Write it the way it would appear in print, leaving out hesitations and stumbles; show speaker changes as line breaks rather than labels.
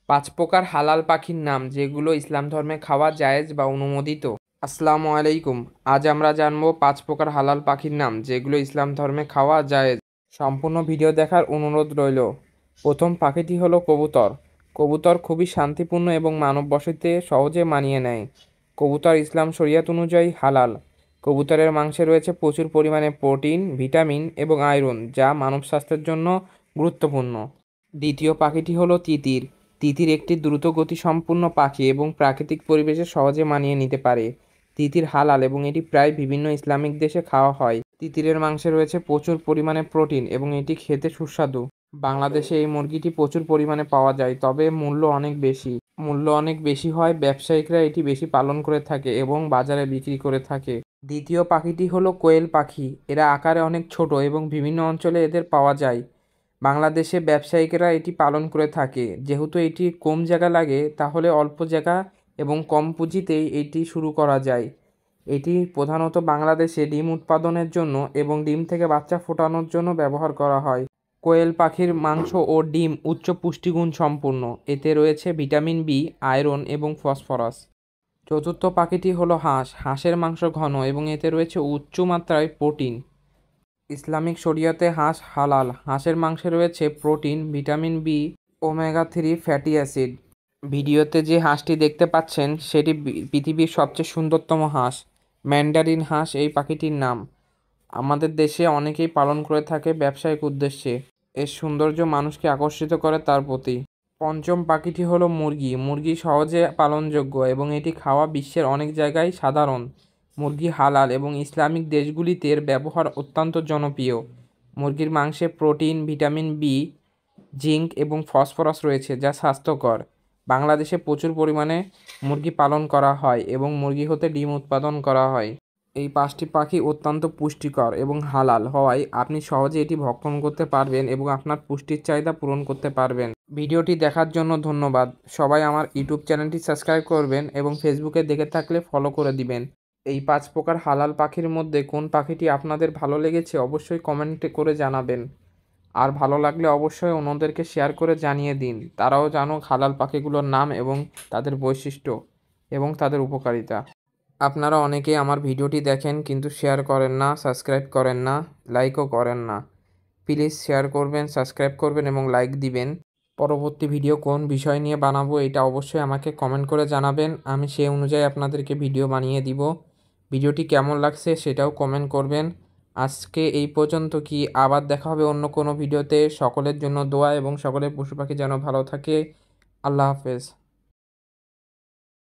পাঁচ প্রকার হালাল পাখির নাম যেগুলো ইসলাম ধর্মে খাওয়া জায়েজ বা অনুমোদিত। আসসালামু আলাইকুম। আজ আমরা জানবো পাঁচ প্রকার হালাল পাখির নাম যেগুলো ইসলাম ধর্মে খাওয়া জায়েজ। সম্পূর্ণ ভিডিও দেখার অনুরোধ রইল। প্রথম পাখিটি হলো কবুতর। কবুতর খুবই শান্তিপূর্ণ এবং মানব বসতিতে সহজে মানিয়ে নেয়। কবুতর ইসলাম শরিয়াত অনুযায়ী হালাল। কবুতরের মাংসে রয়েছে প্রচুর পরিমাণে প্রোটিন, ভিটামিন এবং আয়রন, যা মানব স্বাস্থ্যের জন্য গুরুত্বপূর্ণ। দ্বিতীয় পাখিটি হলো তিতির। তিতির একটি দ্রুত গতিসম্পন্ন পাখি এবং প্রাকৃতিক পরিবেশে সহজে মানিয়ে নিতে পারে। তিতির হালাল এবং এটি প্রায় বিভিন্ন ইসলামিক দেশে খাওয়া হয়। তিতিরের মাংসে রয়েছে প্রচুর পরিমাণে প্রোটিন এবং এটি খেতে সুস্বাদু। বাংলাদেশে এই মুরগিটি প্রচুর পরিমাণে পাওয়া যায়, তবে মূল্য অনেক বেশি হয়। ব্যবসায়িকরা এটি বেশি পালন করে থাকে এবং বাজারে বিক্রি করে থাকে। দ্বিতীয় পাখিটি হলো কোয়েল পাখি। এরা আকারে অনেক ছোট এবং বিভিন্ন অঞ্চলে এদের পাওয়া যায়। বাংলাদেশে ব্যবসায়িকেরা এটি পালন করে থাকে। যেহেতু এটি কম জায়গা লাগে, তাহলে অল্প জায়গা এবং কম পুঁজিতেই এটি শুরু করা যায়। এটি প্রধানত বাংলাদেশে ডিম উৎপাদনের জন্য এবং ডিম থেকে বাচ্চা ফোটানোর জন্য ব্যবহার করা হয়। কোয়েল পাখির মাংস ও ডিম উচ্চ পুষ্টিগুণ সম্পন্ন। এতে রয়েছে ভিটামিন বি, আয়রন এবং ফসফরাস। চতুর্থ পাখিটি হলো হাঁস। হাঁসের মাংস ঘন এবং এতে রয়েছে উচ্চ মাত্রায় প্রোটিন। ইসলামিক শরিয়তে হাঁস হালাল। হাঁসের মাংসে রয়েছে protein, vitamin B, omega 3 fatty acid. ভিডিওতে যে হাঁসটি দেখতে পাচ্ছেন সেটি পৃথিবীর সবচেয়ে সুন্দরতম হাঁস। ম্যান্ডারিন হাঁস এই পাখিটির নাম। আমাদের দেশে অনেকেই পালন করে থাকে ব্যবসায়িক উদ্দেশ্যে। এর সৌন্দর্য মানুষকে আকর্ষিত করে তার প্রতি। পঞ্চম পাখিটি হলো মুরগি। মুরগি সহজে পালনযোগ্য এবং এটি খাওয়া বিশ্বের অনেক জায়গায় সাধারণ। মুরগি হালাল এবং ইসলামিক দেশগুলিতে এর ব্যবহার অত্যন্ত জনপ্রিয়। মুরগির মাংসে প্রোটিন, ভিটামিন বি, জিঙ্ক এবং ফসফরাস রয়েছে, যা স্বাস্থ্যকর। বাংলাদেশে প্রচুর পরিমাণে মুরগি পালন করা হয় এবং মুরগি হতে ডিম উৎপাদন করা হয়। এই পাঁচটি পাখি অত্যন্ত পুষ্টিকর এবং হালাল হওয়ায় আপনি সহজে এটি ভক্ষণ করতে পারবেন এবং আপনার পুষ্টির চাহিদা পূরণ করতে পারবেন। ভিডিওটি দেখার জন্য ধন্যবাদ। সবাই আমার ইউটিউব চ্যানেলটি সাবস্ক্রাইব করবেন এবং ফেসবুকে দেখে থাকলে ফলো করে দিবেন। এই পাঁচ প্রকার হালাল পাখির মধ্যে কোন পাখিটি আপনাদের ভালো লেগেছে অবশ্যই কমেন্টে করে জানাবেন। আর ভালো লাগলে অবশ্যই অন্যদেরকে শেয়ার করে জানিয়ে দিন, তারাও জানুক হালাল পাখিগুলোর নাম এবং তাদের বৈশিষ্ট্য এবং তাদের উপকারিতা। আপনারা অনেকেই আমার ভিডিওটি দেখেন কিন্তু শেয়ার করেন না, সাবস্ক্রাইব করেন না, লাইকও করেন না। প্লিজ শেয়ার করবেন, সাবস্ক্রাইব করবেন এবং লাইক দিবেন। পরবর্তী ভিডিও কোন বিষয় নিয়ে বানাবো এটা অবশ্যই আমাকে কমেন্ট করে জানাবেন। আমি সেই অনুযায়ী আপনাদেরকে ভিডিও বানিয়ে দিব। ভিডিওটি কেমন লাগছে সেটাও কমেন্ট করবেন। আজকে এই পর্যন্ত, কি আবার দেখা হবে অন্য কোনো ভিডিওতে। সকলের জন্য দোয়া এবং সকলের পশু পাখি যেন ভালো থাকে। আল্লাহ হাফেজ।